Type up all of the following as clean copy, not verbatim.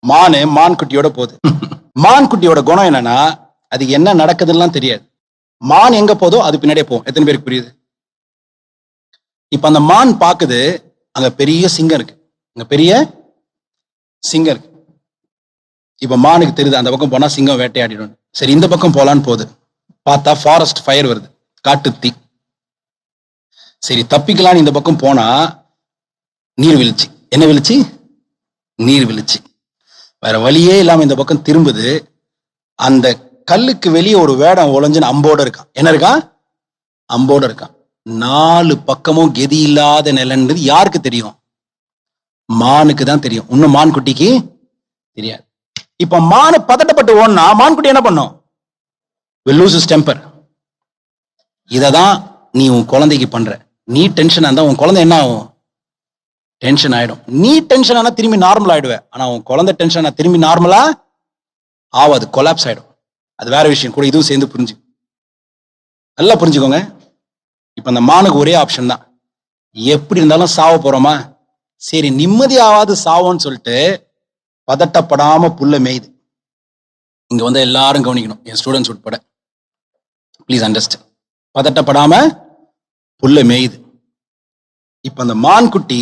மான் குட்டியோட போகுது. மான் குட்டியோட குணம் என்னன்னா, அது என்ன நடக்குதுன்னு தெரியாது. மான் எங்க போதோ அது பின்னாடியே போகும். எத்தனை பேருக்கு புரியுது? இப்ப அந்த மான் பாக்குது, அங்க பெரிய சிங்கம் இருக்கு. அங்க பெரிய சிங்கம் இருக்கு. இப்ப மானுக்கு தெரியுது அந்த பக்கம் போனா சிங்கம் வேட்டையாடிடும். சரி, இந்த பக்கம் போலான்னு போகுது. பார்த்தா ஃபாரஸ்ட் ஃபயர் வருது, காட்டு தீ. சரி, தப்பிக்கலான்னு இந்த பக்கம் போனா நீர்வீழ்ச்சி. என்ன வீழ்ச்சி? நீர்வீழ்ச்சி. வேற வழியே இல்லாம இந்த பக்கம் திரும்புது. அந்த கல்லுக்கு வெளியே ஒரு வேடம் ஒளிஞ்சுன்னு அம்போட இருக்கான். என்ன இருக்கான்? அம்போட இருக்கான். 4 பக்கமும் கெதி இல்லாத நிலன்றது யாருக்கு தெரியும்? மானுக்கு தான் தெரியும். இன்னும் மான் குட்டிக்கு தெரியாது. இப்ப மானு பதட்டப்பட்டு ஓடனா மான் குட்டி என்ன பண்ணும்? will lose his temper. இததான் நீ உன் குழந்தைக்கு பண்ற. நீ டென்ஷன் ஆனா உன் குழந்தை என்ன ஆகும்? டென்ஷன் ஆயிடும். நீ டென்ஷன் ஆனா திரும்பி நார்மல் ஆயிடுவேன். ஆனா உன் குழந்தை டென்ஷன் ஆனா திரும்பி நார்மலா ஆவாது, கொலாப்ஸ் ஆயிடும். அது வேற விஷயம். கூட இதுவும் சேர்ந்து புரிஞ்சு நல்லா புரிஞ்சுக்கோங்க. இப்ப அந்த மானுக்கு ஒரே ஆப்ஷன் தான், எப்படி இருந்தாலும் சாவ போறோமா, சரி நிம்மதியாவது சாவோன்னு சொல்லிட்டு பதட்டப்படாம புல்ல மேயுது. இங்க வந்து எல்லாரும் கவனிக்கணும், என் ஸ்டூடெண்ட்ஸ் உட்பட. Please understand. பதட்டப்படாம புல்ல மேயுது. இப்ப அந்த மான் குட்டி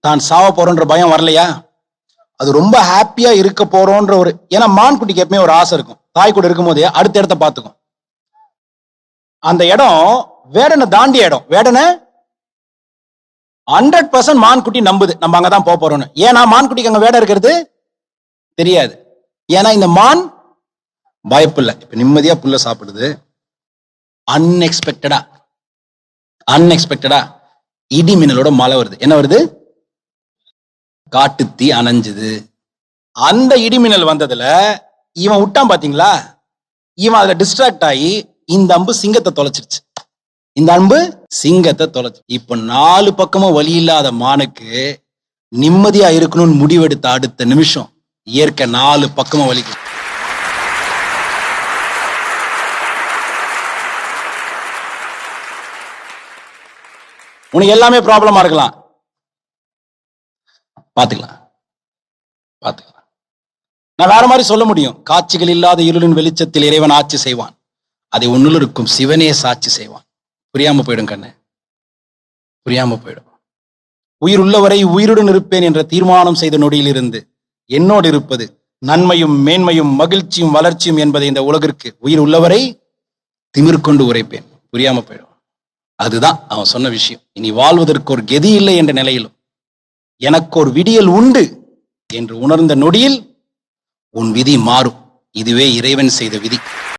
தான் சாவ போறோன்ற பயம் வரலையா? அது ரொம்ப ஹாப்பியா இருக்க போறோன்ற ஒரு, ஏன்னா மான் குட்டிக்கு எப்பவுமே ஒரு ஆசை இருக்கும். தாய் கூட இருக்கும் போதே அடுத்த இடத்த பார்த்துக்கும். அந்த இடம் வேடனை தாண்டிய இடம். வேடனை 100% மான் குட்டி நம்புது நம்ம அங்கதான் போறோம்னு. ஏன்னா மான் குட்டிக்கு அங்க வேடம் இருக்கிறது தெரியாது. ஏன்னா இந்த மான் பயப்பில்லை. இப்ப நிம்மதியா புல்ல சாப்பிடுது. அன்எக்ஸ்பெக்டடா இடி மின்னலோட மழை வருது. என்ன வருது? காட்டு தீ அணைஞ்சுது. அந்த இடிமின்னல் வந்ததுல இவன் விட்டான் பாத்தீங்களா, இவன் அதுல டிஸ்ட்ராக்ட் ஆகி இந்த அம்பு சிங்கத்தை தொலைச்சிருச்சு. இப்ப 4 பக்கமும் வழி இல்லாத மானுக்கு நிம்மதியா இருக்கணும்னு முடிவெடுத்த அடுத்த நிமிஷம் இயற்கை 4 பக்கமும் வலிக்கும். உனக்கு எல்லாமே ப்ராப்ளமா இருக்கலாம், பாத்துக்கலாம். நான் வேற மாதிரி சொல்ல முடியும். காட்சிகள் இல்லாத இருளின் வெளிச்சத்தில் இறைவன் ஆட்சி செய்வான். அதை உன்னுள் இருக்கும் சிவனே சாட்சி செய்வான். புரியாம போயிடும் கண்ணு, புரியாம போயிடும். உயிர் உள்ளவரை உயிருடன் இருப்பேன் என்ற தீர்மானம் செய்த நொடியில் இருந்து என்னோடு இருப்பது நன்மையும் மேன்மையும் மகிழ்ச்சியும் வளர்ச்சியும் என்பதை இந்த உலகிற்கு உயிர் உள்ளவரை திமிர் கொண்டு உரைப்பேன். புரியாம போயிடும். அதுதான் அவன் சொன்ன விஷயம். இனி வாழ்வதற்கு ஒரு கெதி இல்லை என்ற நிலையிலும் எனக்கு ஒரு விடியல் உண்டு என்று உணர்ந்த நொடியில் உன் விதி மாறும். இதுவே இறைவன் செய்த விதி.